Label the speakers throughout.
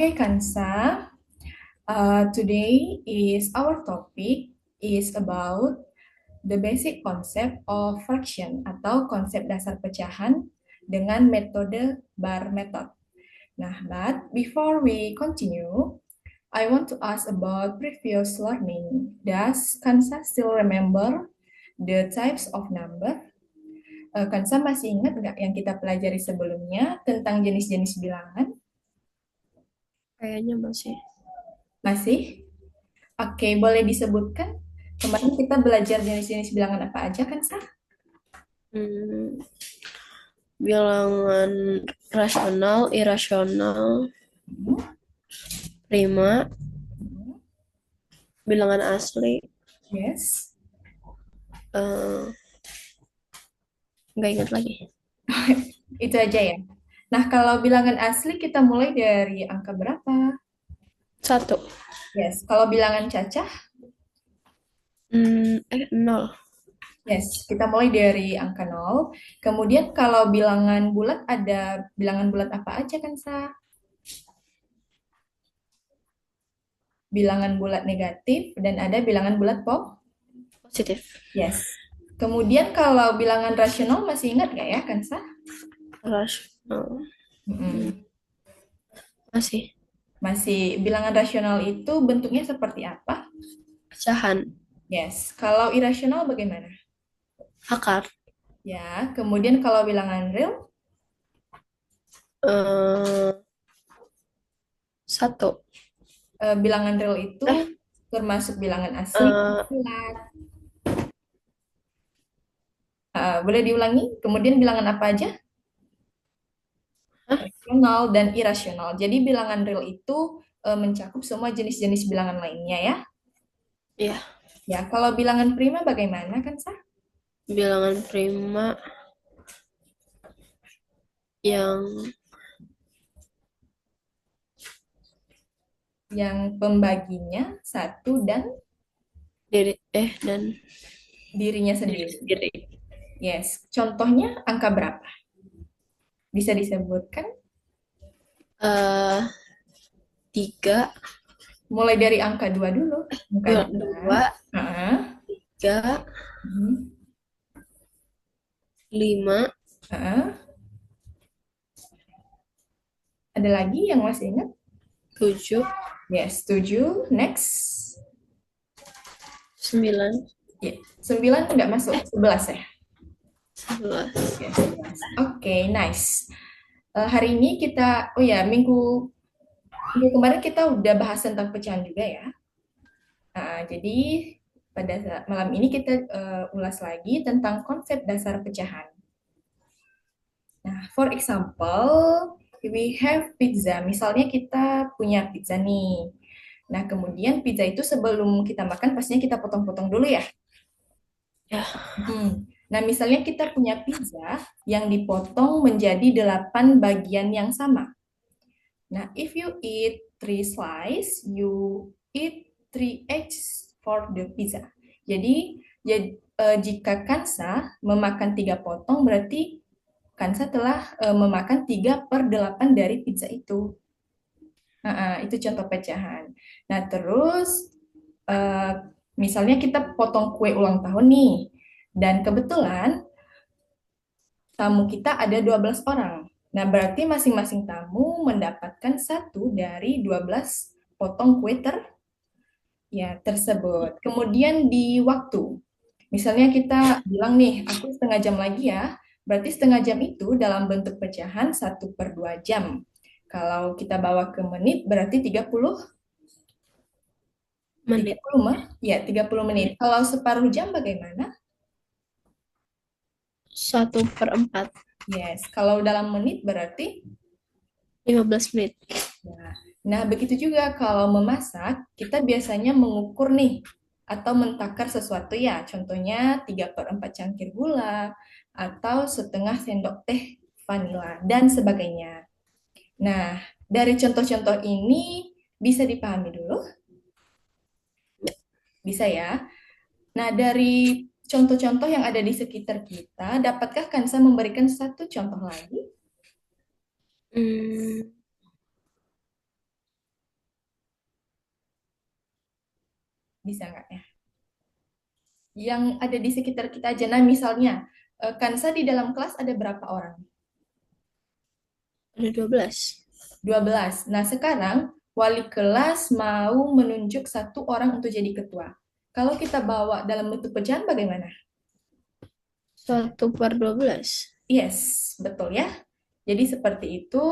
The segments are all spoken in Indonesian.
Speaker 1: Okay, Kansa. Today is our topic is about the basic concept of fraction atau konsep dasar pecahan dengan metode bar method. Nah, but before we continue, I want to ask about previous learning. Does Kansa still remember the types of number? Kansa masih ingat nggak yang kita pelajari sebelumnya tentang jenis-jenis bilangan?
Speaker 2: Kayaknya masih.
Speaker 1: Masih? Oke, boleh disebutkan kemarin kita belajar jenis-jenis bilangan apa aja kan, Sah?
Speaker 2: Hmm, bilangan rasional, irasional,
Speaker 1: Hmm,
Speaker 2: prima,
Speaker 1: hmm,
Speaker 2: bilangan asli,
Speaker 1: yes.
Speaker 2: eh, nggak ingat lagi.
Speaker 1: Itu aja ya. Nah, kalau bilangan asli kita mulai dari angka berapa?
Speaker 2: Satu.
Speaker 1: Yes. Kalau bilangan cacah,
Speaker 2: Nol.
Speaker 1: yes, kita mulai dari angka 0. Kemudian kalau bilangan bulat ada bilangan bulat apa aja kan, Sah? Bilangan bulat negatif dan ada bilangan bulat
Speaker 2: Positif.
Speaker 1: yes. Kemudian kalau bilangan rasional masih ingat nggak ya, kan, Sah?
Speaker 2: Rasional. Hmm,
Speaker 1: Mm-mm.
Speaker 2: masih.
Speaker 1: Masih bilangan rasional itu bentuknya seperti apa?
Speaker 2: Pecahan.
Speaker 1: Yes. Kalau irasional bagaimana?
Speaker 2: Akar.
Speaker 1: Ya. Kemudian kalau bilangan real,
Speaker 2: eh, Satu.
Speaker 1: bilangan real itu
Speaker 2: Eh,
Speaker 1: termasuk bilangan asli.
Speaker 2: eh,
Speaker 1: Bulat. Boleh diulangi? Kemudian bilangan apa aja?
Speaker 2: Hah?
Speaker 1: Rasional dan irasional. Jadi bilangan real itu mencakup semua jenis-jenis bilangan lainnya ya.
Speaker 2: Ya,
Speaker 1: Ya. Kalau bilangan prima bagaimana kan, Sah?
Speaker 2: bilangan prima yang
Speaker 1: Yang pembaginya satu dan
Speaker 2: dan
Speaker 1: dirinya
Speaker 2: diri
Speaker 1: sendiri.
Speaker 2: sendiri.
Speaker 1: Yes. Contohnya angka berapa? Bisa disebutkan?
Speaker 2: eh Tiga,
Speaker 1: Mulai dari angka 2 dulu. Angka
Speaker 2: dua,
Speaker 1: 2.
Speaker 2: dua,
Speaker 1: Heeh.
Speaker 2: tiga,
Speaker 1: Mhm.
Speaker 2: lima,
Speaker 1: Heeh. Ada lagi yang masih ingat?
Speaker 2: tujuh,
Speaker 1: Yes, 7. Next.
Speaker 2: sembilan,
Speaker 1: Ya, 9 nggak masuk. 11 ya?
Speaker 2: 11.
Speaker 1: Ya, 11. Oke, nice. Hari ini kita, oh ya, minggu kemarin kita udah bahas tentang pecahan juga ya. Jadi pada malam ini kita ulas lagi tentang konsep dasar pecahan. Nah, for example, we have pizza. Misalnya kita punya pizza nih. Nah, kemudian pizza itu sebelum kita makan pastinya kita potong-potong dulu ya.
Speaker 2: Ya,
Speaker 1: Nah, misalnya kita punya pizza yang dipotong menjadi 8 bagian yang sama. Nah, if you eat 3 slice, you eat 3 eggs for the pizza. Jadi, jika Kansa memakan 3 potong, berarti Kansa telah memakan 3/8 dari pizza itu. Itu contoh pecahan. Nah, terus eh, misalnya kita potong kue ulang tahun nih, dan kebetulan tamu kita ada 12 orang. Nah, berarti masing-masing tamu mendapatkan satu dari 12 potong kue tersebut. Kemudian di waktu, misalnya kita bilang nih, aku setengah jam lagi ya, berarti setengah jam itu dalam bentuk pecahan 1/2 jam. Kalau kita bawa ke menit, berarti 30
Speaker 2: menit.
Speaker 1: 30 mah? Ya, 30 menit. Kalau separuh jam bagaimana?
Speaker 2: 1/4.
Speaker 1: Yes, kalau dalam menit berarti
Speaker 2: 15 menit.
Speaker 1: ya. Nah, begitu juga kalau memasak, kita biasanya mengukur nih atau mentakar sesuatu ya. Contohnya 3/4 cangkir gula atau setengah sendok teh vanila dan sebagainya. Nah, dari contoh-contoh ini bisa dipahami dulu? Bisa ya. Nah, dari contoh-contoh yang ada di sekitar kita, dapatkah Kansa memberikan satu contoh lagi?
Speaker 2: Hmm,
Speaker 1: Bisa nggak ya? Yang ada di sekitar kita aja. Nah, misalnya, Kansa di dalam kelas ada berapa orang?
Speaker 2: Ada 12.
Speaker 1: 12. Nah, sekarang wali kelas mau menunjuk satu orang untuk jadi ketua. Kalau kita bawa dalam bentuk pecahan bagaimana?
Speaker 2: 1/12.
Speaker 1: Yes, betul ya. Jadi seperti itu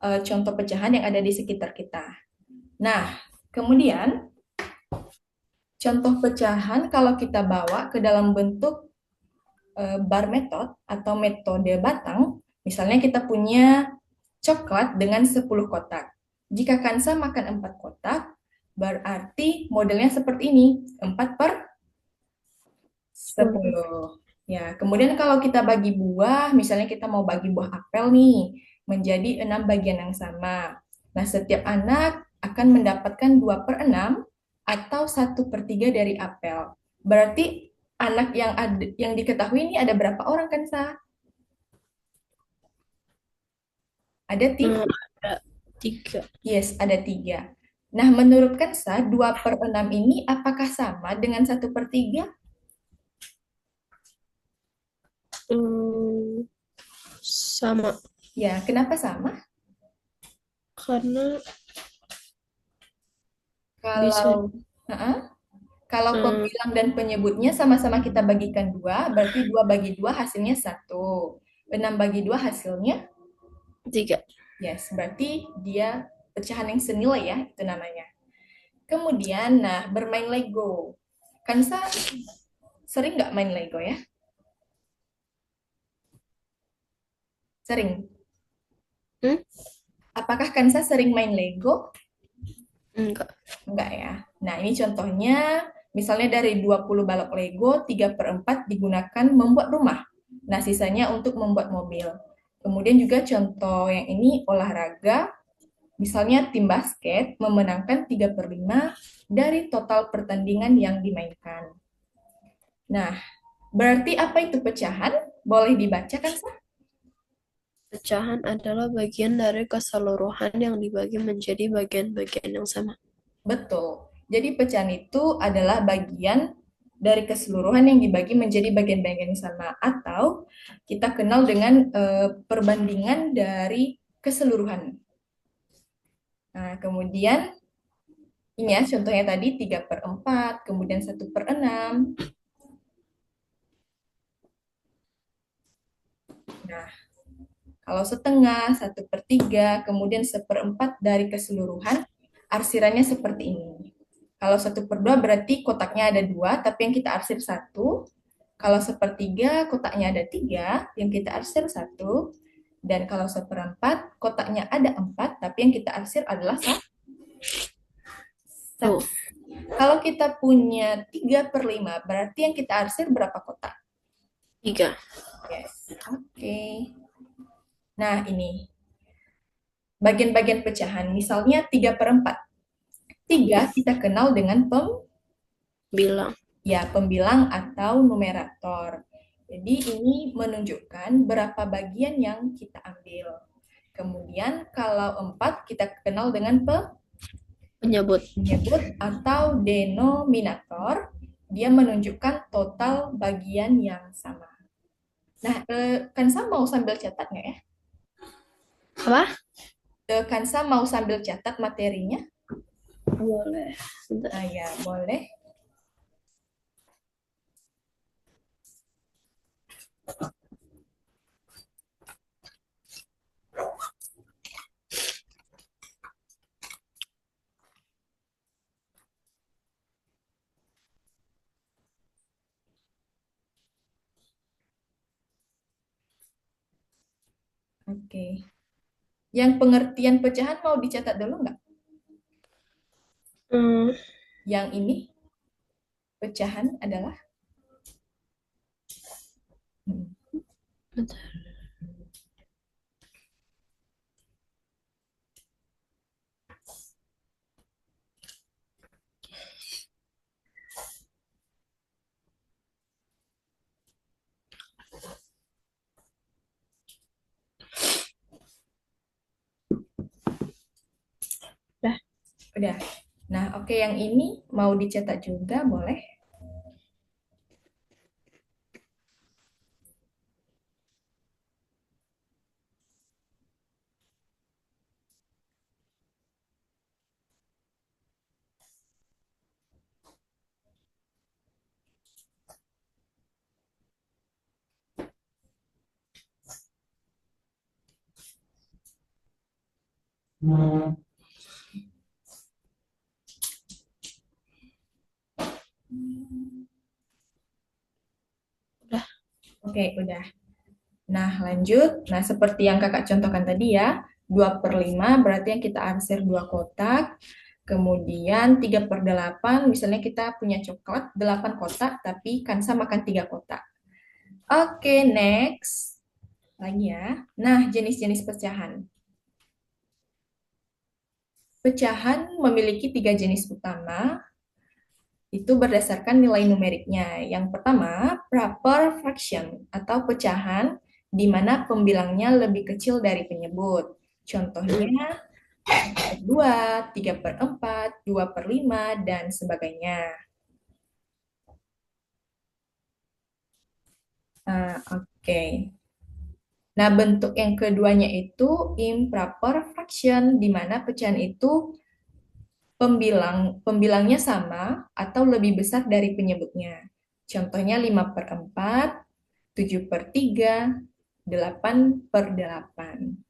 Speaker 1: contoh pecahan yang ada di sekitar kita. Nah, kemudian contoh pecahan kalau kita bawa ke dalam bentuk bar method atau metode batang, misalnya kita punya coklat dengan 10 kotak. Jika Kansa makan 4 kotak, berarti modelnya seperti ini, 4 per
Speaker 2: 10.
Speaker 1: 10. Ya, kemudian kalau kita bagi buah, misalnya kita mau bagi buah apel nih, menjadi 6 bagian yang sama. Nah, setiap anak akan mendapatkan 2/6 atau 1/3 dari apel. Berarti anak yang diketahui ini ada berapa orang kan, Sa? Ada
Speaker 2: Hmm, ada 3.
Speaker 1: Yes, ada 3. Nah, menurut Kansa, 2/6 ini apakah sama dengan 1/3?
Speaker 2: Hmm, sama.
Speaker 1: Ya, kenapa sama?
Speaker 2: Karena bisa.
Speaker 1: Kalau Heeh. Kalau
Speaker 2: hmm,
Speaker 1: pembilang dan penyebutnya sama-sama kita bagikan 2, berarti 2 bagi 2 hasilnya 1. 6 bagi 2 hasilnya,
Speaker 2: 3.
Speaker 1: yes, berarti dia pecahan yang senilai ya, itu namanya. Kemudian, nah, bermain Lego. Kansa sering nggak main Lego ya? Sering.
Speaker 2: Hmm?
Speaker 1: Apakah Kansa sering main Lego?
Speaker 2: Enggak.
Speaker 1: Enggak ya. Nah, ini contohnya, misalnya dari 20 balok Lego, 3/4 digunakan membuat rumah. Nah, sisanya untuk membuat mobil. Kemudian juga contoh yang ini olahraga, misalnya tim basket memenangkan 3/5 dari total pertandingan yang dimainkan. Nah, berarti apa itu pecahan? Boleh dibacakan, Sah?
Speaker 2: Pecahan adalah bagian dari keseluruhan yang dibagi menjadi bagian-bagian yang sama.
Speaker 1: Betul. Jadi pecahan itu adalah bagian dari keseluruhan yang dibagi menjadi bagian-bagian yang sama atau kita kenal dengan perbandingan dari keseluruhan. Nah, kemudian ini ya contohnya tadi 3/4, kemudian 1/6. Nah, kalau setengah, 1/3, kemudian 1/4 dari keseluruhan, arsirannya seperti ini. Kalau 1/2 berarti kotaknya ada 2, tapi yang kita arsir 1. Kalau 1/3 kotaknya ada 3, yang kita arsir 1. Dan kalau 1/4 kotaknya ada 4, tapi yang kita arsir adalah 1.
Speaker 2: Tuh.
Speaker 1: Kalau kita punya 3/5, berarti yang kita arsir berapa kotak?
Speaker 2: 3.
Speaker 1: Yes, oke. Nah, ini bagian-bagian pecahan. Misalnya 3/4. 3 kita kenal dengan
Speaker 2: Bilang.
Speaker 1: pembilang atau numerator. Jadi ini menunjukkan berapa bagian yang kita ambil. Kemudian kalau 4 kita kenal dengan
Speaker 2: Menyebut.
Speaker 1: penyebut atau denominator. Dia menunjukkan total bagian yang sama. Nah, Kansa mau sambil catat nggak ya?
Speaker 2: Apa?
Speaker 1: Kansa mau sambil catat materinya?
Speaker 2: Boleh.
Speaker 1: Nah,
Speaker 2: Bentar.
Speaker 1: ya, boleh. Oke. Yang pengertian pecahan mau dicatat dulu nggak?
Speaker 2: Hmm,
Speaker 1: Yang ini pecahan adalah hmm,
Speaker 2: bentar. Dah.
Speaker 1: udah. Nah, oke, yang ini mau dicetak juga boleh.
Speaker 2: Udah.
Speaker 1: Oke, udah. Nah, lanjut. Nah, seperti yang kakak contohkan tadi ya, 2/5 berarti yang kita arsir 2 kotak. Kemudian 3/8, misalnya kita punya coklat 8 kotak, tapi Kansa makan 3 kotak. Oke, next. Lagi ya. Nah, jenis-jenis pecahan. Pecahan memiliki 3 jenis utama, itu berdasarkan nilai numeriknya. Yang pertama, proper fraction atau pecahan di mana pembilangnya lebih kecil dari penyebut. Contohnya 1/2, 3/4, 2/5, dan sebagainya. Oke. Nah, bentuk yang keduanya itu improper fraction, di mana pecahan itu pembilangnya sama atau lebih besar dari penyebutnya. Contohnya 5/4, 7/3, 8/8.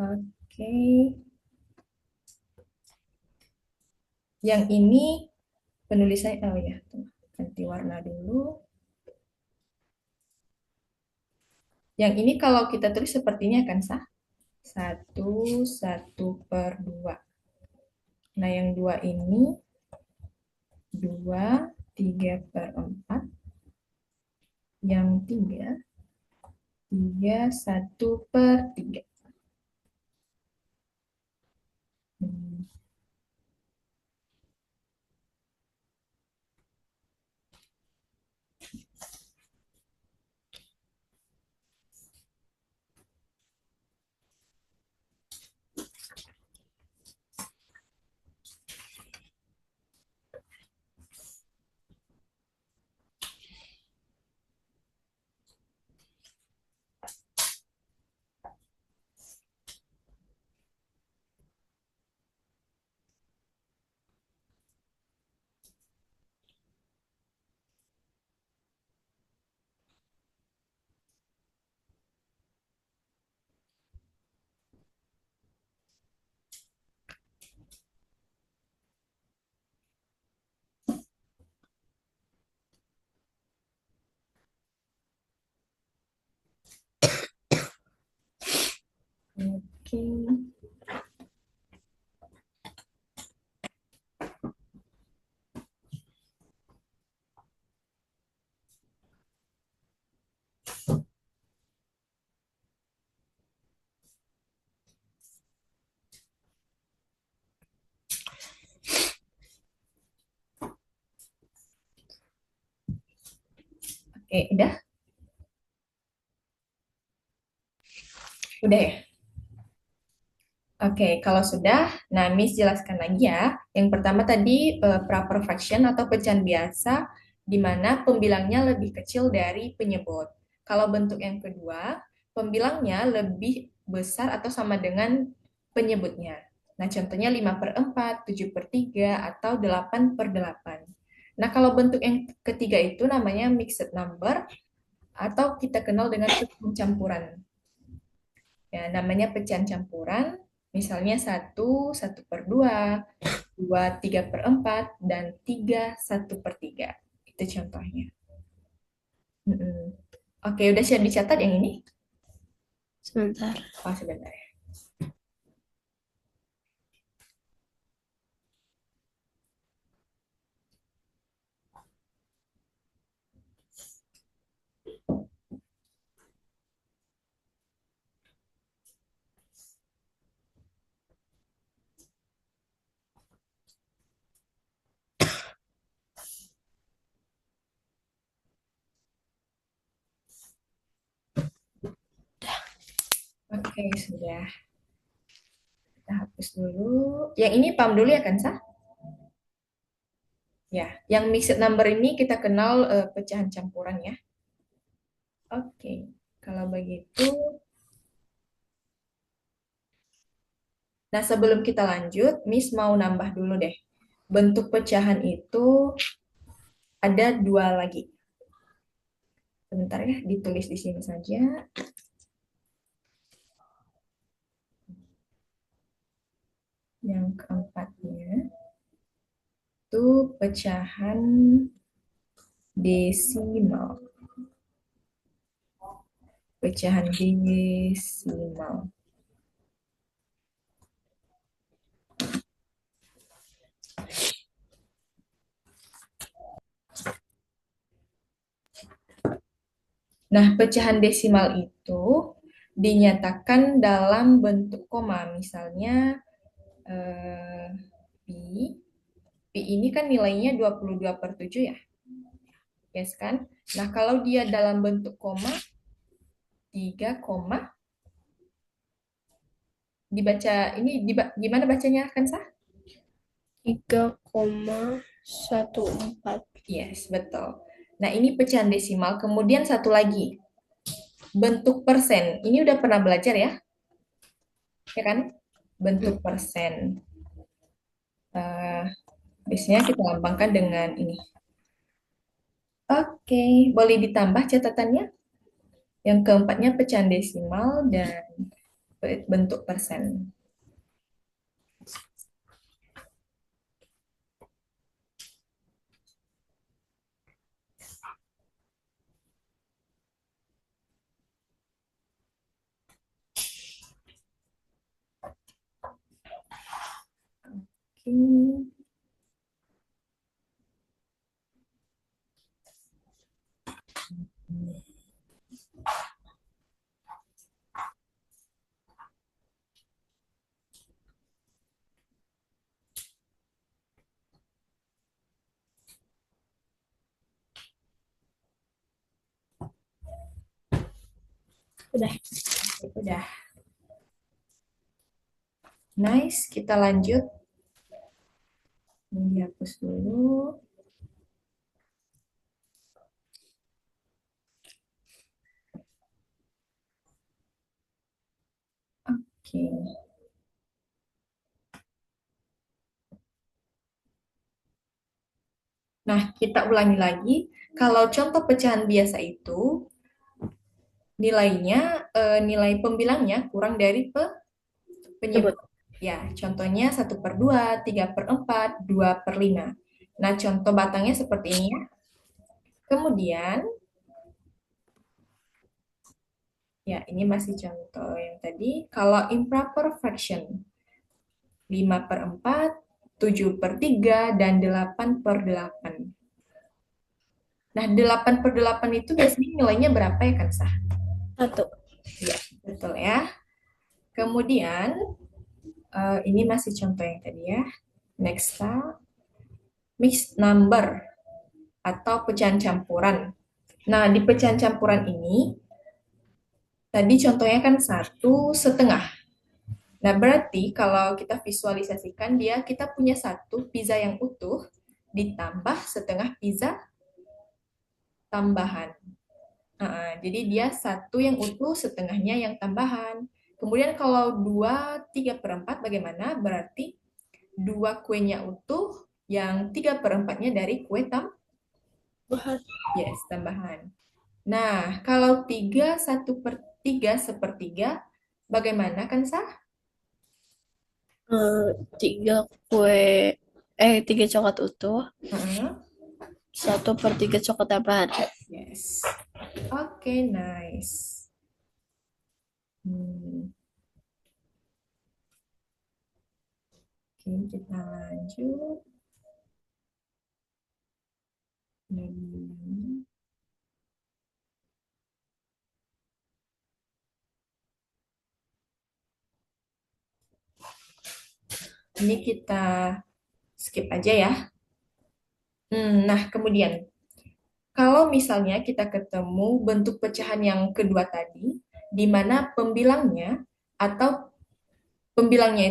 Speaker 1: Oke, yang ini penulisannya, oh ya, ganti warna dulu. Yang ini kalau kita tulis sepertinya kan sah. 1/2. Nah, yang dua ini 2/3/4. Yang tiga 1/3. Hmm, Oke. Oke, udah? Udah ya? Oke, kalau sudah, nah Miss jelaskan lagi ya. Yang pertama tadi proper fraction atau pecahan biasa, di mana pembilangnya lebih kecil dari penyebut. Kalau bentuk yang kedua, pembilangnya lebih besar atau sama dengan penyebutnya. Nah, contohnya 5/4, 7/3, atau 8/8. Nah, kalau bentuk yang ketiga itu namanya mixed number, atau kita kenal dengan pencampuran. Ya, namanya pecahan campuran, misalnya 1/1/2, 2/3/4, dan 3/1/3. Itu contohnya. Mm-mm. Oke, udah siap dicatat yang ini?
Speaker 2: Sebentar.
Speaker 1: Oh, sebentar ya. Oke, sudah. Kita hapus dulu. Yang ini paham dulu ya kan, Sa? Ya, yang mixed number ini kita kenal pecahan campuran ya. Oke, kalau begitu. Nah, sebelum kita lanjut, Miss mau nambah dulu deh. Bentuk pecahan itu ada dua lagi. Sebentar ya, ditulis di sini saja. Yang keempatnya itu pecahan desimal. Pecahan desimal. Nah, pecahan desimal itu dinyatakan dalam bentuk koma. Misalnya, pi. Pi ini kan nilainya 22/7 ya. Yes kan? Nah, kalau dia dalam bentuk koma, 3 koma, dibaca, ini gimana bacanya kan sah?
Speaker 2: 3,14.
Speaker 1: Yes, betul. Nah, ini pecahan desimal. Kemudian satu lagi, bentuk persen. Ini udah pernah belajar ya? Ya kan? Bentuk persen. Eh, biasanya kita lambangkan dengan ini. Oke, boleh ditambah catatannya? Yang keempatnya pecahan desimal dan bentuk persen. Oke.
Speaker 2: Udah.
Speaker 1: Udah. Nice, kita lanjut. Ini dihapus dulu. Oke. Nah, kita ulangi lagi. Kalau contoh pecahan biasa itu nilainya, nilai pembilangnya kurang dari
Speaker 2: Sebut.
Speaker 1: penyebut. Ya, contohnya 1/2, 3/4, 2/5. Nah, contoh batangnya seperti ini ya. Kemudian, ya ini masih contoh yang tadi. Kalau improper fraction, 5/4, 7/3, dan 8/8. Nah, 8/8 itu biasanya nilainya berapa ya kan, Sah?
Speaker 2: 1.
Speaker 1: Ya, betul ya. Kemudian, ini masih contoh yang tadi ya. Next, mixed number atau pecahan campuran. Nah, di pecahan campuran ini, tadi contohnya kan 1/2. Nah, berarti kalau kita visualisasikan dia, kita punya satu pizza yang utuh ditambah setengah pizza tambahan. Jadi dia satu yang utuh, setengahnya yang tambahan. Kemudian kalau 2/3/4 bagaimana? Berarti dua kuenya utuh, yang 3/4-nya dari kue
Speaker 2: Bahan.
Speaker 1: yes, tambahan. Nah, kalau 3/1/3 bagaimana kan sah?
Speaker 2: 3 3 coklat utuh,
Speaker 1: Heeh.
Speaker 2: 1/3 coklat tambahan.
Speaker 1: Yes. Oke, nice. Hmm, Oke, kita lanjut. Hmm, Ini kita skip aja ya. Nah, kemudian kalau misalnya kita ketemu bentuk pecahan yang kedua tadi, di mana pembilangnya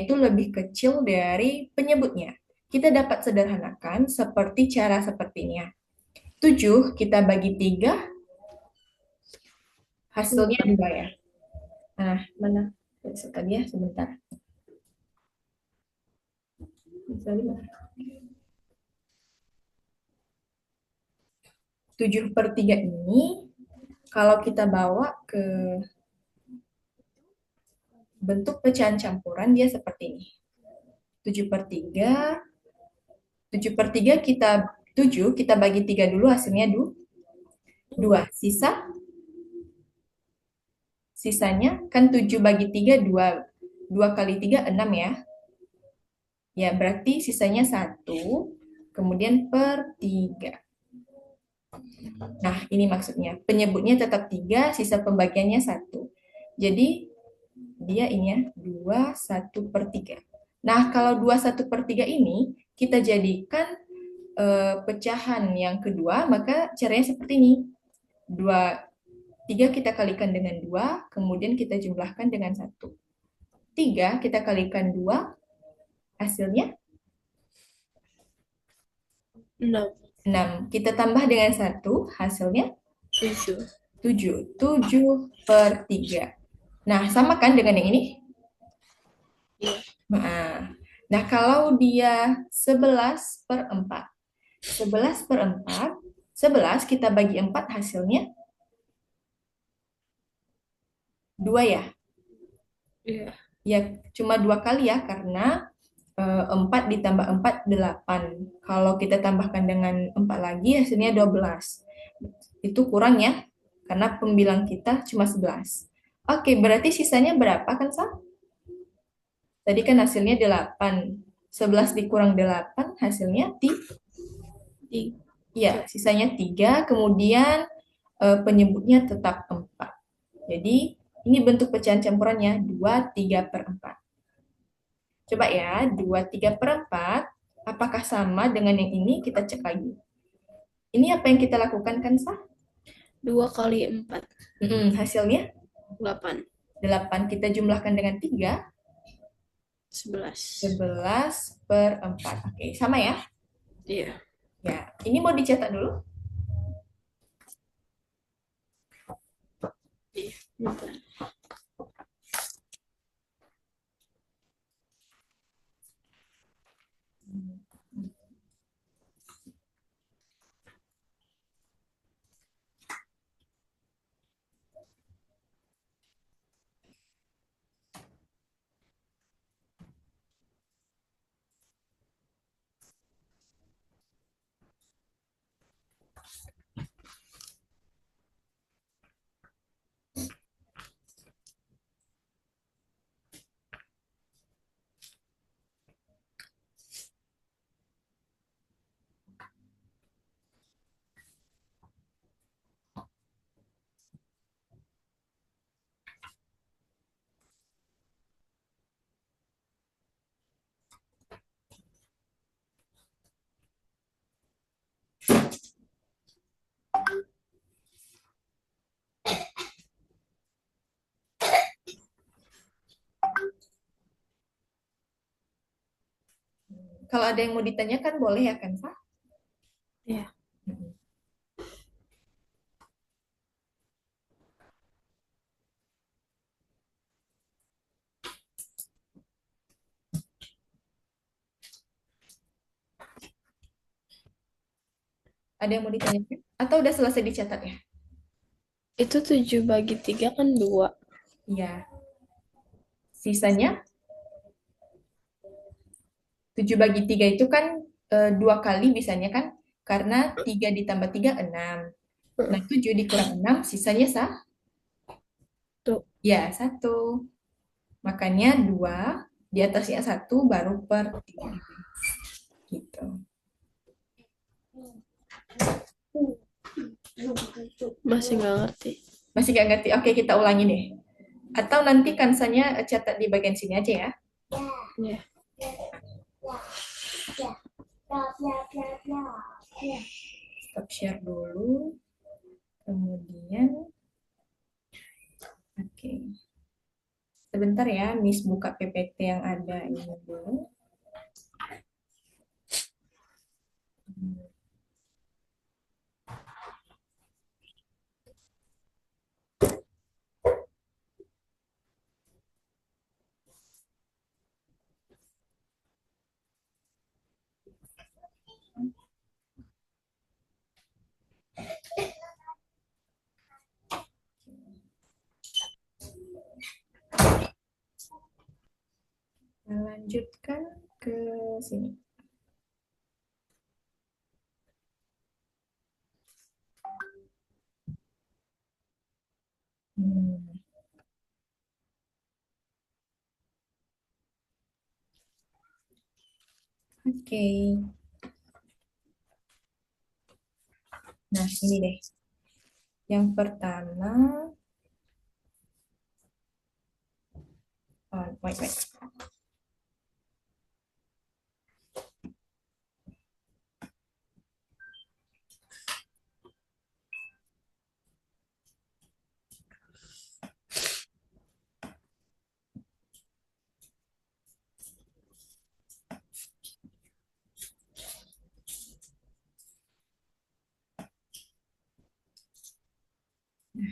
Speaker 1: itu lebih kecil dari penyebutnya. Kita dapat sederhanakan seperti cara sepertinya. 7 kita bagi 3, hasilnya 2 ya. Nah, mana? Tadi ya, sebentar. Misalnya 7/3 ini, kalau kita bawa ke bentuk pecahan campuran, dia seperti ini. 7/3, 7/3 kita bagi 3 dulu, hasilnya 2. Sisanya kan 7 bagi 3, 2. 2 kali 3, 6 ya. Ya, berarti sisanya 1, kemudian per 3. Nah, ini maksudnya. Penyebutnya tetap 3, sisa pembagiannya 1. Jadi, dia ini ya, 2/1/3. Nah, kalau 2/1/3 ini, kita jadikan pecahan yang kedua, maka caranya seperti ini. 3 kita kalikan dengan 2, kemudian kita jumlahkan dengan 1. 3 kita kalikan 2, hasilnya
Speaker 2: 6.
Speaker 1: 6. Kita tambah dengan 1, hasilnya
Speaker 2: 7.
Speaker 1: 7. 7/3. Nah, sama kan dengan yang ini?
Speaker 2: Iya.
Speaker 1: Nah, kalau dia 11/4. 11/4, 11 kita bagi 4, hasilnya 2 ya?
Speaker 2: Iya.
Speaker 1: Ya, cuma 2 kali ya, karena 4 ditambah 4, 8. Kalau kita tambahkan dengan 4 lagi, hasilnya 12. Itu kurang ya, karena pembilang kita cuma 11. Oke, berarti sisanya berapa kan, Sa? Tadi kan hasilnya 8. 11 dikurang 8, hasilnya ya, sisanya 3. Kemudian penyebutnya tetap 4. Jadi, ini bentuk pecahan campurannya 2/3/4. Coba ya, 2/3/4. Apakah sama dengan yang ini? Kita cek lagi. Ini apa yang kita lakukan kan, Sah?
Speaker 2: 2 kali 4.
Speaker 1: Hasilnya
Speaker 2: 8.
Speaker 1: 8. Kita jumlahkan dengan 3.
Speaker 2: 11.
Speaker 1: 11/4. Oke, sama ya?
Speaker 2: Iya.
Speaker 1: Ya, ini mau dicetak dulu?
Speaker 2: Iya. Bentar.
Speaker 1: Kalau ada yang mau ditanyakan, boleh ya kan, Sah?
Speaker 2: Iya.
Speaker 1: Ada yang mau ditanyakan? Atau udah selesai dicatat ya?
Speaker 2: Itu 7 bagi 3 kan 2.
Speaker 1: Iya. Sisanya 7 bagi 3 itu kan 2 kali bisanya kan? Karena 3 ditambah 3, 6. Nah, 7 dikurang 6, sisanya Sah?
Speaker 2: Tuh.
Speaker 1: Ya, 1. Makanya 2, di atasnya 1, baru per 3. Gitu.
Speaker 2: Masih nggak ngerti.
Speaker 1: Masih gak ngerti? Oke, kita ulangi deh. Atau nanti kansanya catat di bagian sini aja ya.
Speaker 2: Iya.
Speaker 1: Stop share dulu. Kemudian, oke. Oke. Sebentar ya, Miss buka PPT yang ada ini dulu. Nah, lanjutkan ke sini. Hmm, Oke. Nah, ini deh. Yang pertama, wait.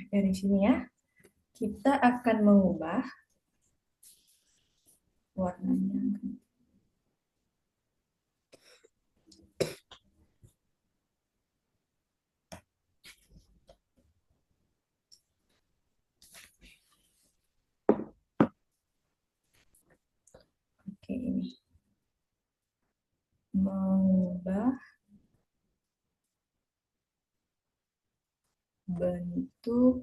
Speaker 1: Dari sini ya, kita akan mengubah warnanya. Oke, ini. Mengubah bentuk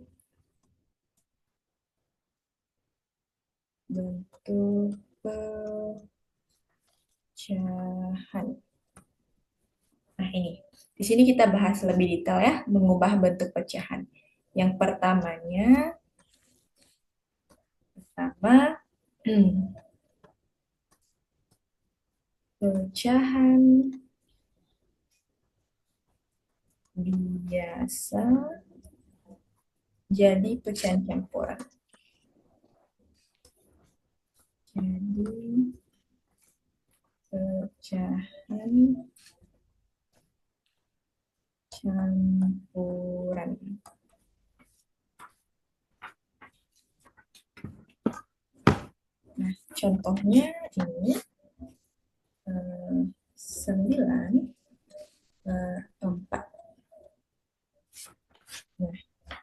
Speaker 1: bentuk pecahan. Nah, ini. Di sini kita bahas lebih detail ya, mengubah bentuk pecahan. Yang pertama pecahan biasa jadi pecahan campuran. Jadi pecahan campuran. Nah, contohnya ini 9 4. Nah,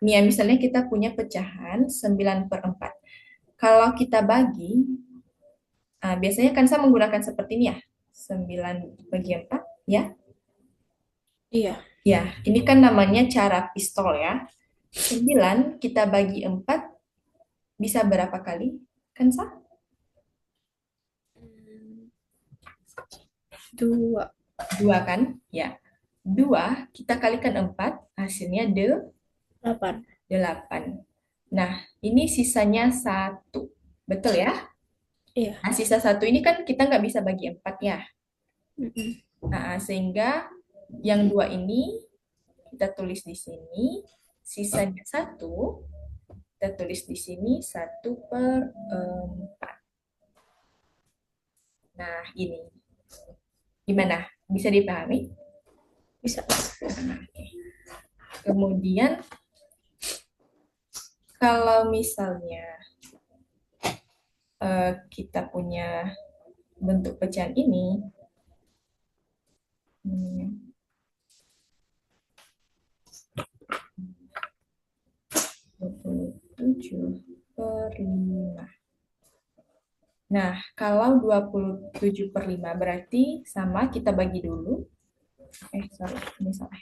Speaker 1: ini ya misalnya kita punya pecahan 9/4. Kalau kita bagi, biasanya kan saya menggunakan seperti ini ya. 9 bagi 4 ya.
Speaker 2: Iya.
Speaker 1: Ya, ini kan namanya cara pistol ya. 9 kita bagi 4 bisa berapa kali? Kan sah?
Speaker 2: Dua.
Speaker 1: 2 kan? Ya. 2 kita kalikan 4 hasilnya
Speaker 2: 8.
Speaker 1: 8. Nah, ini sisanya 1. Betul ya?
Speaker 2: Iya.
Speaker 1: Nah, sisa 1 ini kan kita nggak bisa bagi 4 ya.
Speaker 2: Mm-mm.
Speaker 1: Nah, sehingga yang 2 ini kita tulis di sini, sisanya 1 kita tulis di sini 1/4. Nah, ini. Gimana? Bisa dipahami?
Speaker 2: Bisa.
Speaker 1: Nah, oke. Kemudian, kalau misalnya kita punya bentuk pecahan ini, 27/5. Nah, kalau 27/5 berarti sama kita bagi dulu. Sorry, ini salah.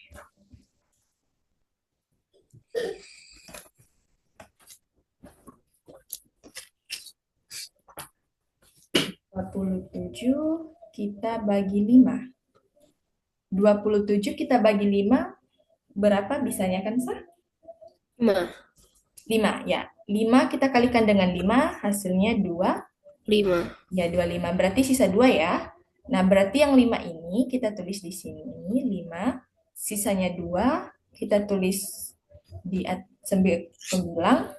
Speaker 1: 27 kita bagi 5. 27 kita bagi 5 berapa bisanya kan sah?
Speaker 2: 5.
Speaker 1: 5 ya. 5 kita kalikan dengan 5 hasilnya 2.
Speaker 2: 5.
Speaker 1: Ya, 25. Berarti sisa 2 ya. Nah, berarti yang 5 ini kita tulis di sini 5. Sisanya 2 kita tulis di sambil pembilang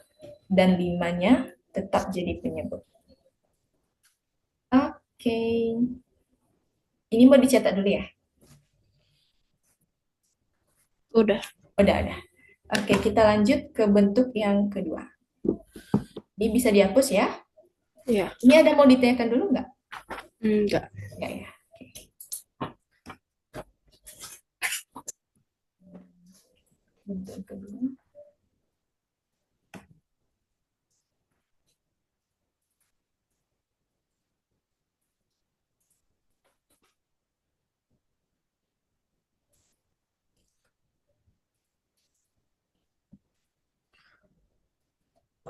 Speaker 1: dan 5-nya tetap jadi penyebut. Oke, ini mau dicatat dulu ya?
Speaker 2: Udah.
Speaker 1: Udah. Oke, kita lanjut ke bentuk yang kedua. Ini bisa dihapus ya.
Speaker 2: Ya.
Speaker 1: Ini ada mau ditanyakan dulu nggak?
Speaker 2: Enggak.
Speaker 1: Nggak ya. Oke. Bentuk yang kedua.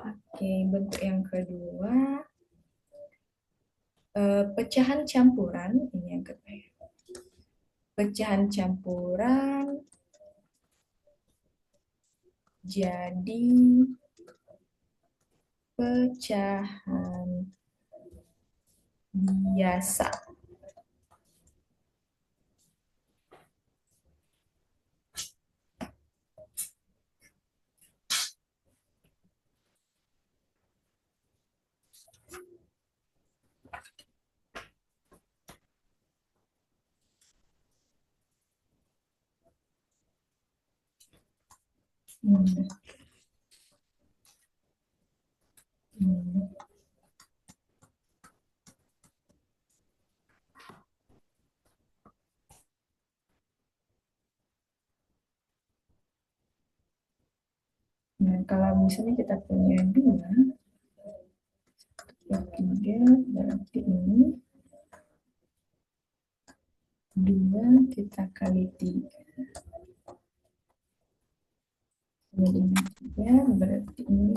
Speaker 1: Oke, bentuk yang kedua. Pecahan campuran. Ini yang kedua ya. Pecahan campuran jadi pecahan biasa. Hmm. Hmm. Nah, kalau misalnya kita punya 2, 3, berarti ini 2 kita kali 3. Kemudian 3, berarti ini.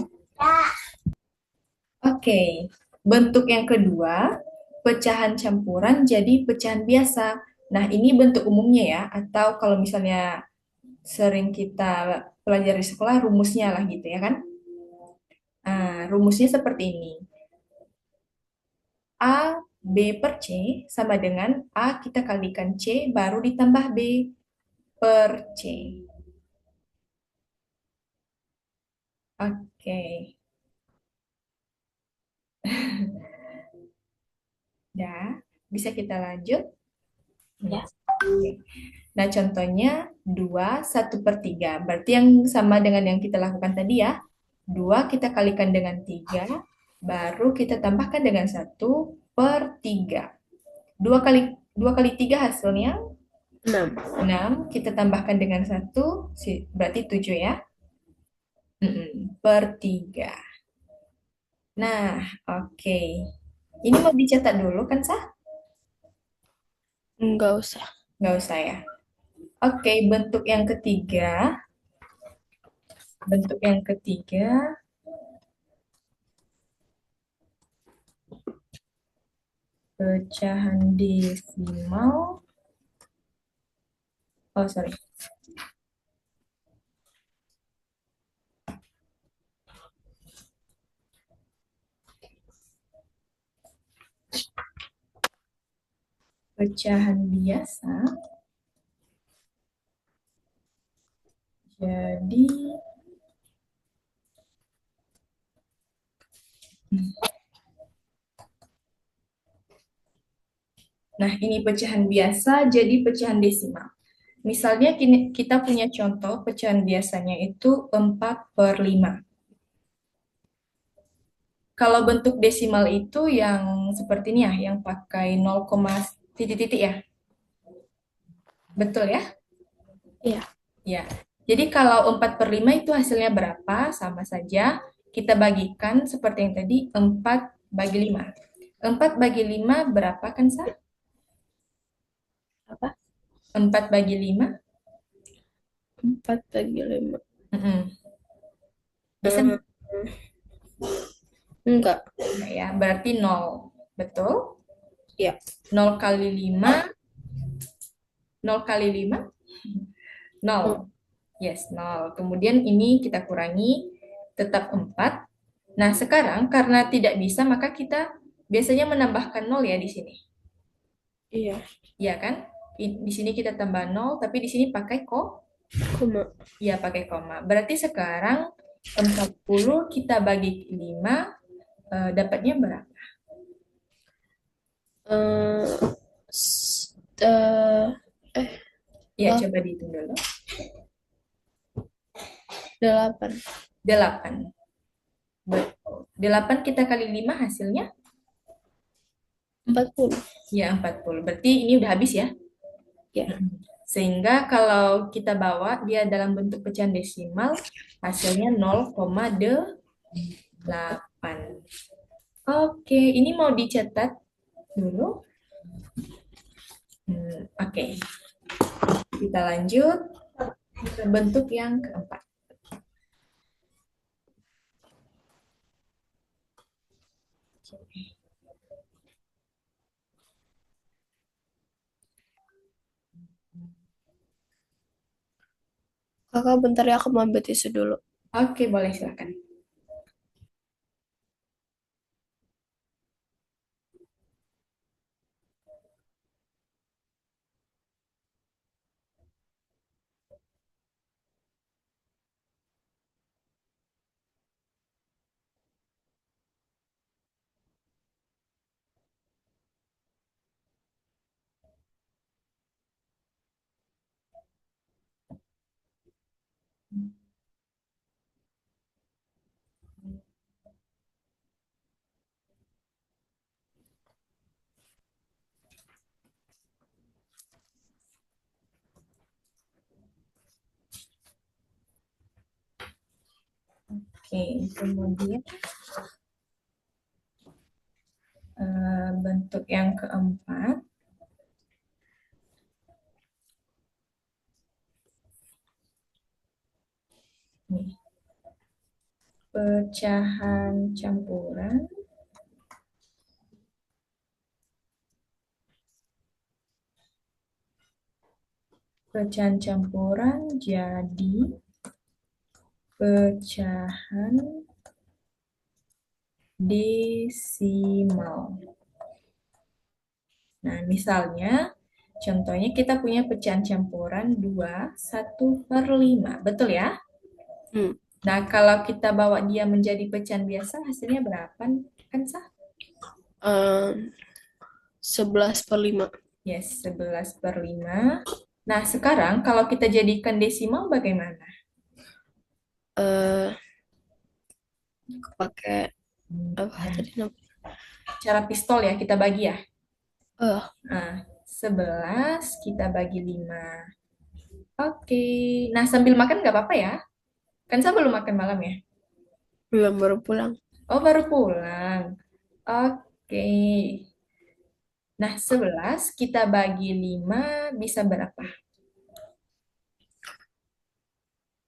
Speaker 1: Oke, bentuk yang kedua, pecahan campuran jadi pecahan biasa. Nah, ini bentuk umumnya ya, atau kalau misalnya sering kita pelajari di sekolah, rumusnya lah gitu ya kan. Nah, rumusnya seperti ini. A, B per C sama dengan A kita kalikan C, baru ditambah B per C. Oke, dah. Bisa kita lanjut?
Speaker 2: Ya.
Speaker 1: Oke. Nah, contohnya 2/1/3. Berarti yang sama dengan yang kita lakukan tadi ya. 2 kita kalikan dengan 3, baru kita tambahkan dengan 1/3. 2 kali 3 hasilnya
Speaker 2: 6.
Speaker 1: 6. Kita tambahkan dengan 1, berarti 7 ya. Per 3. Nah, oke. Ini mau dicatat dulu kan, Sah?
Speaker 2: Enggak usah.
Speaker 1: Nggak usah ya. Oke, bentuk yang ketiga. Bentuk yang ketiga, pecahan desimal. Oh, sorry. Pecahan biasa. Jadi, nah ini pecahan biasa jadi pecahan desimal. Misalnya kita punya contoh pecahan biasanya itu 4/5. Kalau bentuk desimal itu yang seperti ini ya, yang pakai 0, titik-titik ya. Betul ya?
Speaker 2: Iya.
Speaker 1: Ya. Jadi kalau 4/5 itu hasilnya berapa? Sama saja. Kita bagikan seperti yang tadi, 4/5. 4/5 berapa kan, Sa?
Speaker 2: Apa?
Speaker 1: 4/5?
Speaker 2: 4/5.
Speaker 1: Mm-mm. Bisa
Speaker 2: Eh, enggak.
Speaker 1: nggak ya? Berarti 0. Betul?
Speaker 2: Ya.
Speaker 1: 0 kali 5. 0 kali 5? 0. Yes, 0. Kemudian ini kita kurangi, tetap 4. Nah, sekarang karena tidak bisa, maka kita biasanya menambahkan 0 ya di sini.
Speaker 2: Iya.
Speaker 1: Iya kan? Di sini kita tambah 0, tapi di sini pakai
Speaker 2: Koma.
Speaker 1: iya pakai koma. Berarti sekarang 40 kita bagi 5, dapatnya berapa?
Speaker 2: Eh, s- eh, eh,
Speaker 1: Ya,
Speaker 2: lah,
Speaker 1: coba dihitung dulu.
Speaker 2: 8.
Speaker 1: 8. Betul. 8 kita kali 5 hasilnya?
Speaker 2: 40.
Speaker 1: Ya, 40. Berarti ini udah habis ya?
Speaker 2: Ya.
Speaker 1: Mm-mm. Sehingga kalau kita bawa dia dalam bentuk pecahan desimal, hasilnya 0,8. Oke, ini mau dicatat dulu. Oke, kita lanjut ke bentuk yang keempat.
Speaker 2: Kakak bentar ya, aku mau ambil tisu dulu.
Speaker 1: Oke, boleh silakan. Oke, kemudian bentuk yang keempat. Nih, pecahan campuran. Pecahan campuran jadi pecahan desimal. Nah, misalnya, contohnya kita punya pecahan campuran 2/1/5. Betul ya?
Speaker 2: Hmm.
Speaker 1: Nah, kalau kita bawa dia menjadi pecahan biasa, hasilnya berapa? Kan sah?
Speaker 2: Eh, 11/5.
Speaker 1: Yes, 11/5. Nah, sekarang kalau kita jadikan desimal bagaimana?
Speaker 2: Eh, pakai apa
Speaker 1: Nah,
Speaker 2: tadi namanya?
Speaker 1: cara pistol ya, kita bagi ya.
Speaker 2: Eh,
Speaker 1: Nah, 11 kita bagi 5. Oke. Nah, sambil makan nggak apa-apa ya? Kan saya belum makan malam ya?
Speaker 2: belum baru pulang.
Speaker 1: Oh, baru pulang. Oke. Nah, 11 kita bagi 5 bisa berapa?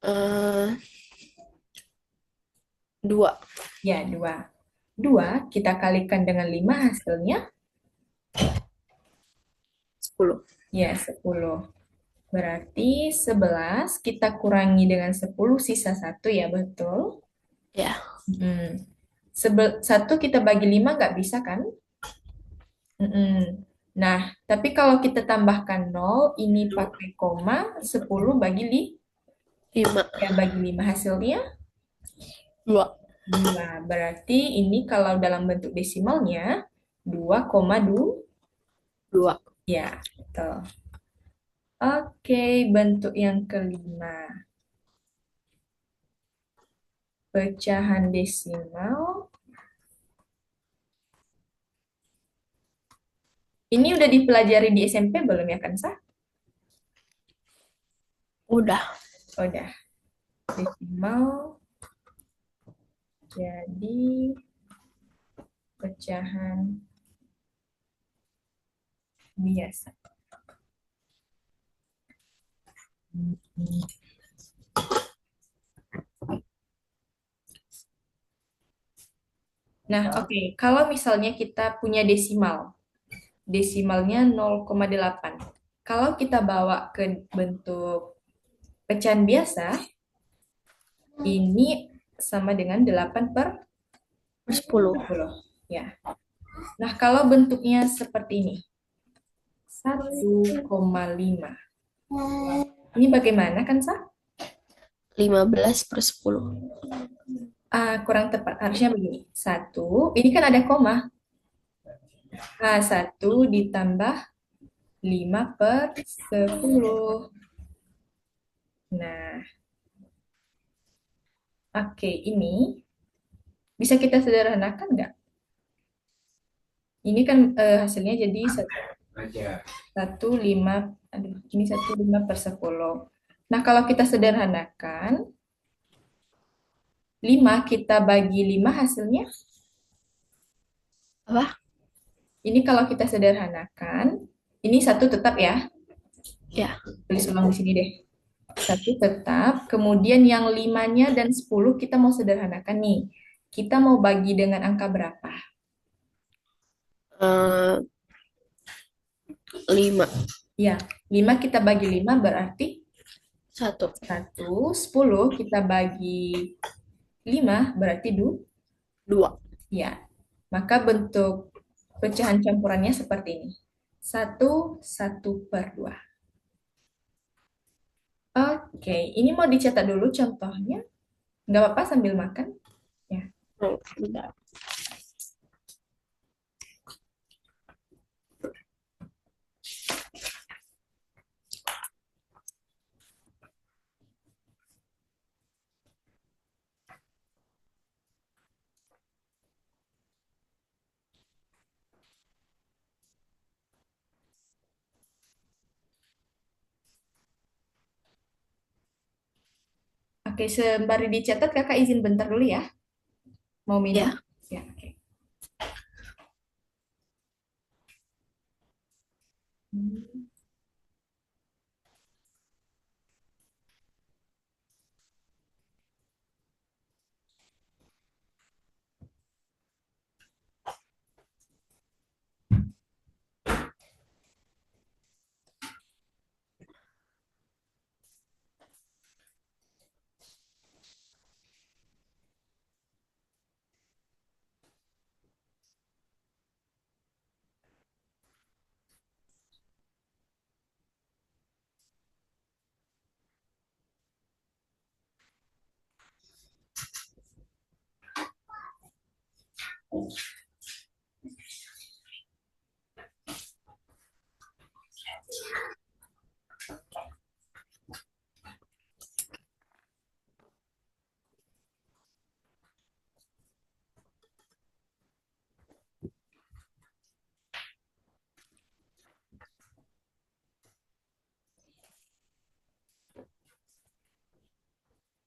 Speaker 2: Eh, 2.
Speaker 1: Ya, 2. 2 kita kalikan dengan 5 hasilnya?
Speaker 2: 10.
Speaker 1: Ya, 10. Berarti 11 kita kurangi dengan 10 sisa 1 ya, betul?
Speaker 2: Ya.
Speaker 1: Satu kita bagi 5 nggak bisa kan? Mm-mm. Nah, tapi kalau kita tambahkan 0, ini pakai koma, 10 bagi
Speaker 2: 5.
Speaker 1: ya bagi 5 hasilnya
Speaker 2: 2.
Speaker 1: 2. Berarti ini kalau dalam bentuk desimalnya 2,2.
Speaker 2: 2.
Speaker 1: Ya, betul. Oke, bentuk yang kelima. Pecahan desimal. Ini udah dipelajari di SMP belum ya, Kansa?
Speaker 2: Udah.
Speaker 1: Oh, udah. Desimal jadi pecahan biasa. Nah, oke. Kalau misalnya kita punya desimal, desimalnya 0,8. Kalau kita bawa ke bentuk pecahan biasa, ini sama dengan 8 per
Speaker 2: 10.
Speaker 1: 10. Ya. Nah, kalau bentuknya seperti ini, 1,5. Ini bagaimana kan, Sa?
Speaker 2: 15/10.
Speaker 1: Kurang tepat. Harusnya begini. Satu, ini kan ada koma. Satu ditambah 5/10. Nah, oke, ini bisa kita sederhanakan nggak? Ini kan hasilnya jadi satu lima, aduh, ini 1/5/10. Nah, kalau kita sederhanakan, 5 kita bagi 5 hasilnya,
Speaker 2: Apa?
Speaker 1: ini kalau kita sederhanakan, ini satu tetap ya,
Speaker 2: Ya.
Speaker 1: tulis ulang di sini deh. Satu tetap, kemudian yang 5-nya dan 10 kita mau sederhanakan nih. Kita mau bagi dengan angka berapa?
Speaker 2: eh, 5.
Speaker 1: Ya, 5 kita bagi 5 berarti
Speaker 2: 1.
Speaker 1: 1, 10 kita bagi 5 berarti 2.
Speaker 2: 2.
Speaker 1: Ya, maka bentuk pecahan campurannya seperti ini. 1/1/2. Oke, ini mau dicetak dulu contohnya. Nggak apa-apa sambil makan. Ya.
Speaker 2: Oh, bentar.
Speaker 1: Oke, sembari dicatat, kakak izin bentar dulu ya. Mau minum?
Speaker 2: Ya.
Speaker 1: Ya, oke. Hmm.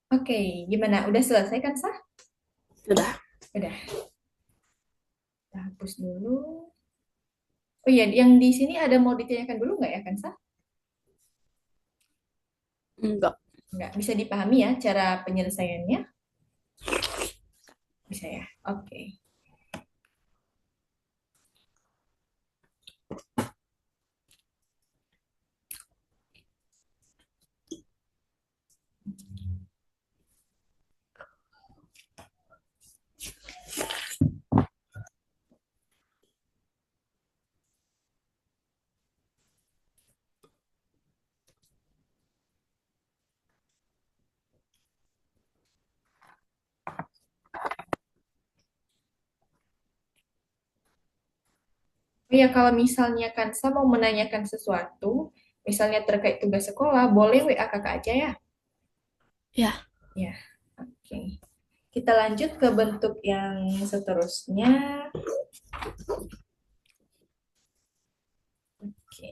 Speaker 1: Oke, gimana? Udah selesai kan, Sah?
Speaker 2: Sudah.
Speaker 1: Udah. Kita hapus dulu. Oh iya, yang di sini ada mau ditanyakan dulu nggak ya, kan, Sah?
Speaker 2: Enggak.
Speaker 1: Nggak, bisa dipahami ya cara penyelesaiannya? Bisa ya? Oke. Oh ya, kalau misalnya Kansa mau menanyakan sesuatu, misalnya terkait tugas sekolah, boleh WA kakak aja ya?
Speaker 2: Ya.
Speaker 1: Ya, oke. Kita lanjut ke bentuk yang seterusnya. Oke.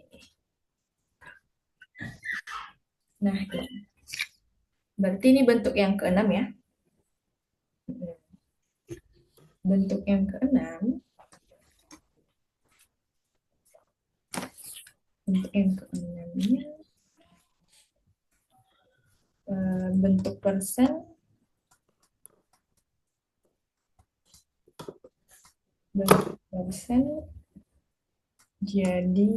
Speaker 1: Nah, ini. Berarti ini bentuk yang keenam ya. Bentuk yang keenam, bentuk yang keenamnya bentuk persen, bentuk persen jadi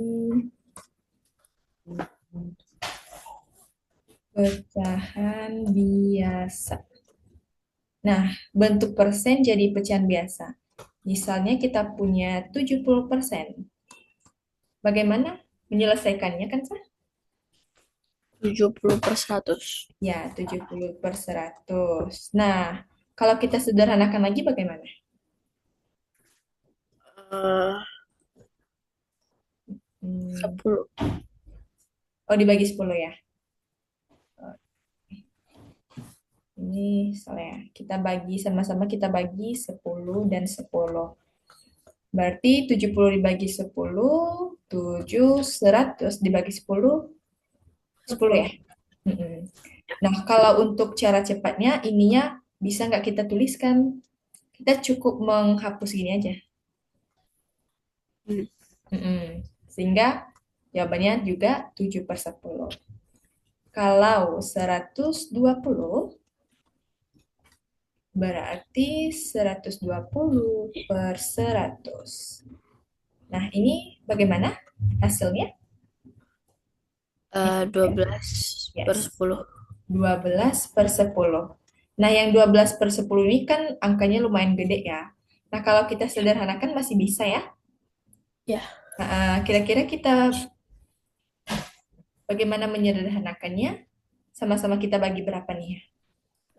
Speaker 1: pecahan biasa. Nah, bentuk persen jadi pecahan biasa. Misalnya kita punya 70%. Bagaimana menyelesaikannya kan, Sah?
Speaker 2: 70/100.
Speaker 1: Ya, 70/100. Nah, kalau kita sederhanakan lagi bagaimana?
Speaker 2: Eh,
Speaker 1: Hmm,
Speaker 2: 10.
Speaker 1: oh, dibagi 10 ya. Oh, ini soalnya kita bagi sama-sama kita bagi 10 dan 10. Berarti 70 dibagi 10, 7, 100 dibagi 10, 10 ya.
Speaker 2: 10.
Speaker 1: Mm-mm. Nah, kalau untuk cara cepatnya, ininya bisa nggak kita tuliskan? Kita cukup menghapus gini aja.
Speaker 2: Hmm.
Speaker 1: Mm-mm. Sehingga jawabannya juga 7/10. Kalau 120 berarti 120/100. Nah, ini bagaimana hasilnya? Ini
Speaker 2: Dua
Speaker 1: ya?
Speaker 2: belas per
Speaker 1: Yes,
Speaker 2: sepuluh
Speaker 1: 12/10. Nah, yang 12/10 ini kan angkanya lumayan gede ya. Nah, kalau kita sederhanakan masih bisa ya.
Speaker 2: Ya,
Speaker 1: Nah, kira-kira kita bagaimana menyederhanakannya? Sama-sama kita bagi berapa nih ya?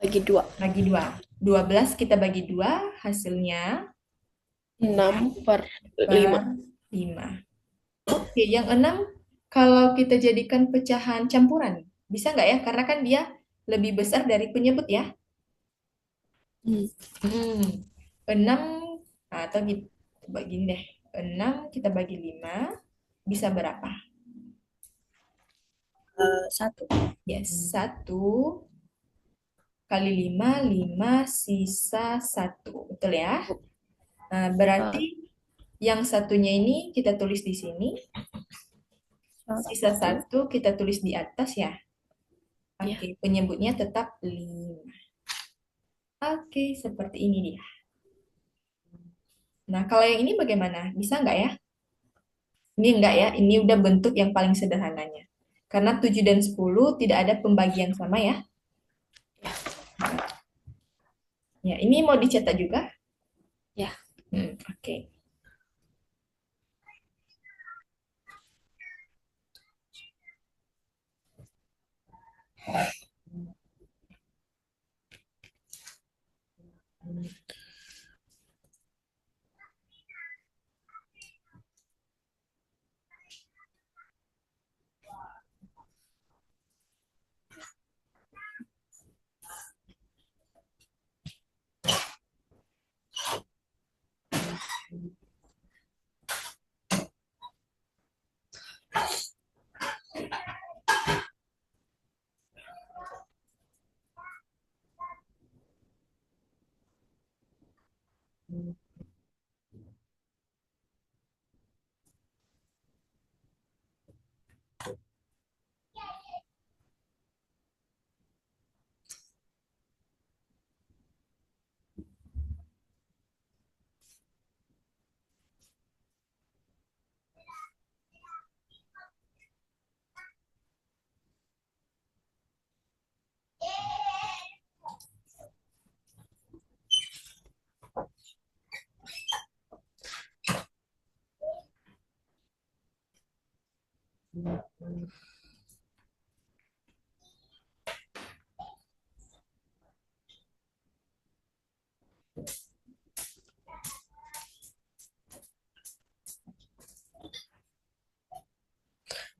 Speaker 2: bagi 2.
Speaker 1: Bagi dua. 12 kita bagi dua, hasilnya
Speaker 2: 6 per
Speaker 1: per
Speaker 2: 5.
Speaker 1: 5. Oke, yang 6 kalau kita jadikan pecahan campuran, bisa nggak ya? Karena kan dia lebih besar dari penyebut ya.
Speaker 2: Hmm.
Speaker 1: Hmm, 6 atau gitu, coba gini deh. 6 kita bagi 5 bisa berapa?
Speaker 2: 1.
Speaker 1: Yes, 1 kali 5 5 sisa 1. Betul ya? Nah, berarti yang satunya ini kita tulis di sini, sisa
Speaker 2: 1.
Speaker 1: 1 kita tulis di atas ya.
Speaker 2: Ya,
Speaker 1: Oke, penyebutnya tetap 5. Oke, seperti ini dia. Nah, kalau yang ini bagaimana? Bisa nggak ya? Ini enggak ya, ini udah bentuk yang paling sederhananya. Karena 7 dan 10 tidak ada pembagian sama ya. Ya, ini mau dicetak juga?
Speaker 2: ya.
Speaker 1: Oke.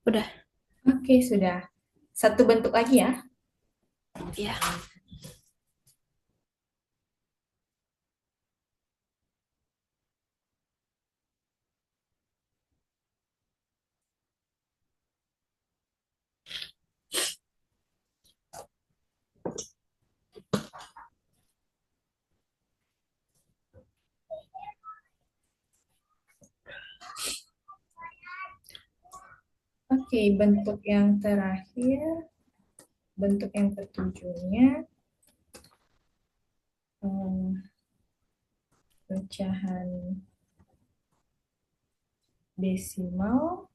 Speaker 2: Udah.
Speaker 1: Oke, sudah. Satu bentuk lagi ya.
Speaker 2: Ya.
Speaker 1: Oke, bentuk yang terakhir, bentuk yang ketujuhnya, em, pecahan desimal.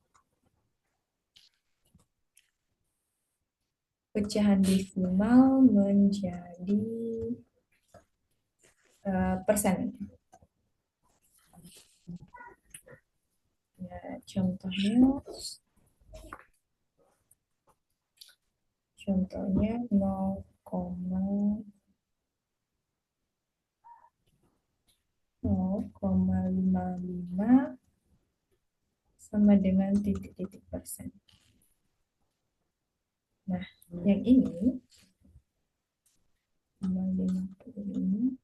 Speaker 1: Pecahan desimal menjadi persen. Ya, contohnya Contohnya 0,55 sama dengan titik-titik persen. Nah, yang ini 0,55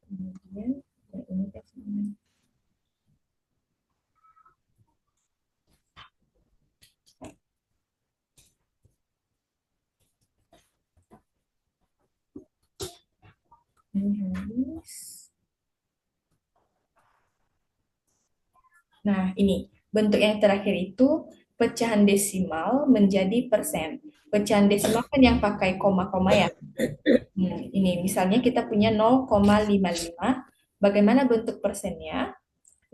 Speaker 1: kemudian yang ini sama. Ini habis. Nah, ini bentuk yang terakhir itu pecahan desimal menjadi persen. Pecahan desimal kan yang pakai koma-koma ya. Ini misalnya kita punya 0,55. Bagaimana bentuk persennya?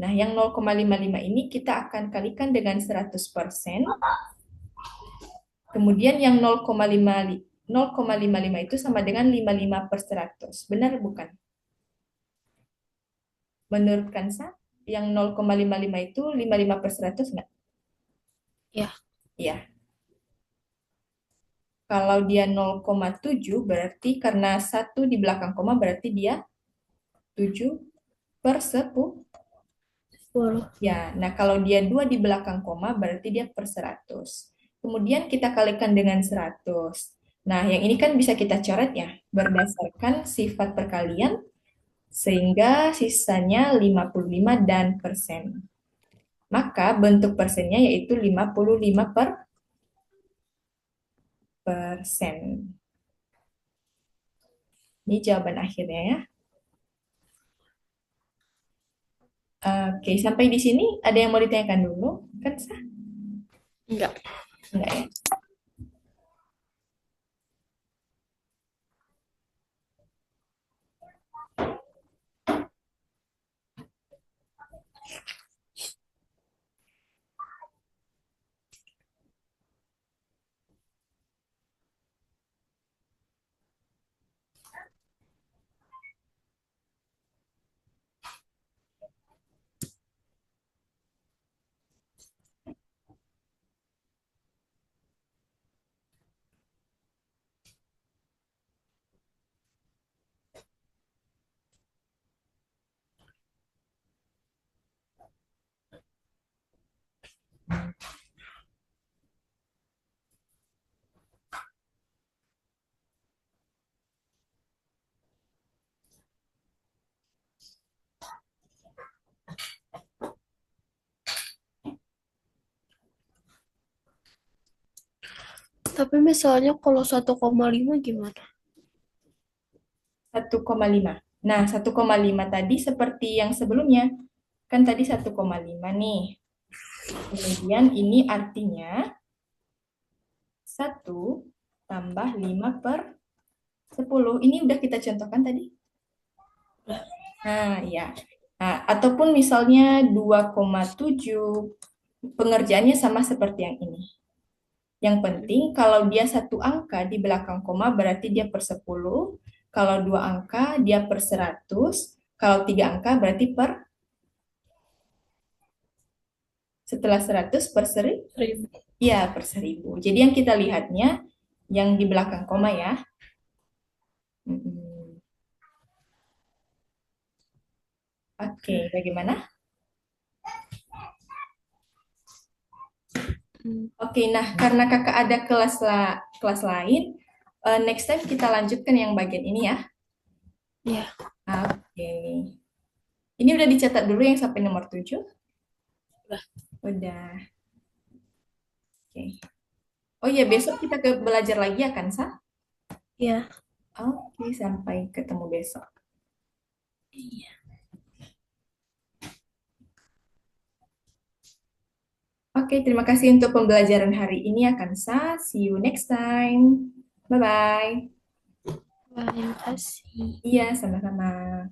Speaker 1: Nah, yang 0,55 ini kita akan kalikan dengan 100%. Kemudian yang 0,55 itu sama dengan 55 per 100. Benar bukan? Menurut Kansa, yang 0,55 itu 55 per 100 enggak?
Speaker 2: Ya,
Speaker 1: Iya. Kalau dia 0,7 berarti karena satu di belakang koma berarti dia 7 per 10.
Speaker 2: 10.
Speaker 1: Ya, nah kalau dia 2 di belakang koma berarti dia per 100. Kemudian kita kalikan dengan 100. Nah, yang ini kan bisa kita coret ya, berdasarkan sifat perkalian, sehingga sisanya 55 dan persen. Maka bentuk persennya yaitu 55 per persen. Ini jawaban akhirnya ya. Oke, sampai di sini ada yang mau ditanyakan dulu? Kan sah?
Speaker 2: Enggak.
Speaker 1: Enggak ya?
Speaker 2: Tapi misalnya kalau 1,5 gimana?
Speaker 1: 1,5. Nah, 1,5 tadi seperti yang sebelumnya. Kan tadi 1,5 nih. Kemudian ini artinya 1 tambah 5 per 10. Ini udah kita contohkan tadi. Nah, ya. Nah, ataupun misalnya 2,7. Pengerjaannya sama seperti yang ini. Yang penting kalau dia satu angka di belakang koma berarti dia per 10. Kalau dua angka dia per 100. Kalau tiga angka berarti per setelah 100 per 1000.
Speaker 2: 1000.
Speaker 1: Ya, per 1000. Jadi yang kita lihatnya yang di belakang koma ya. Mm-mm. Oke, bagaimana?
Speaker 2: Hmm.
Speaker 1: Oke, nah karena kakak ada kelas lain, next time kita lanjutkan yang bagian ini ya.
Speaker 2: Ya,
Speaker 1: Oke. Ini udah dicatat dulu yang sampai nomor 7?
Speaker 2: udah.
Speaker 1: Udah. Oke. Oh iya, besok kita belajar lagi ya kan, Sa?
Speaker 2: Ya.
Speaker 1: Oke, sampai ketemu besok.
Speaker 2: Iya.
Speaker 1: Oke, terima kasih untuk pembelajaran hari ini ya, Kansa. See you next time. Bye-bye.
Speaker 2: Terima kasih.
Speaker 1: Iya, sama-sama.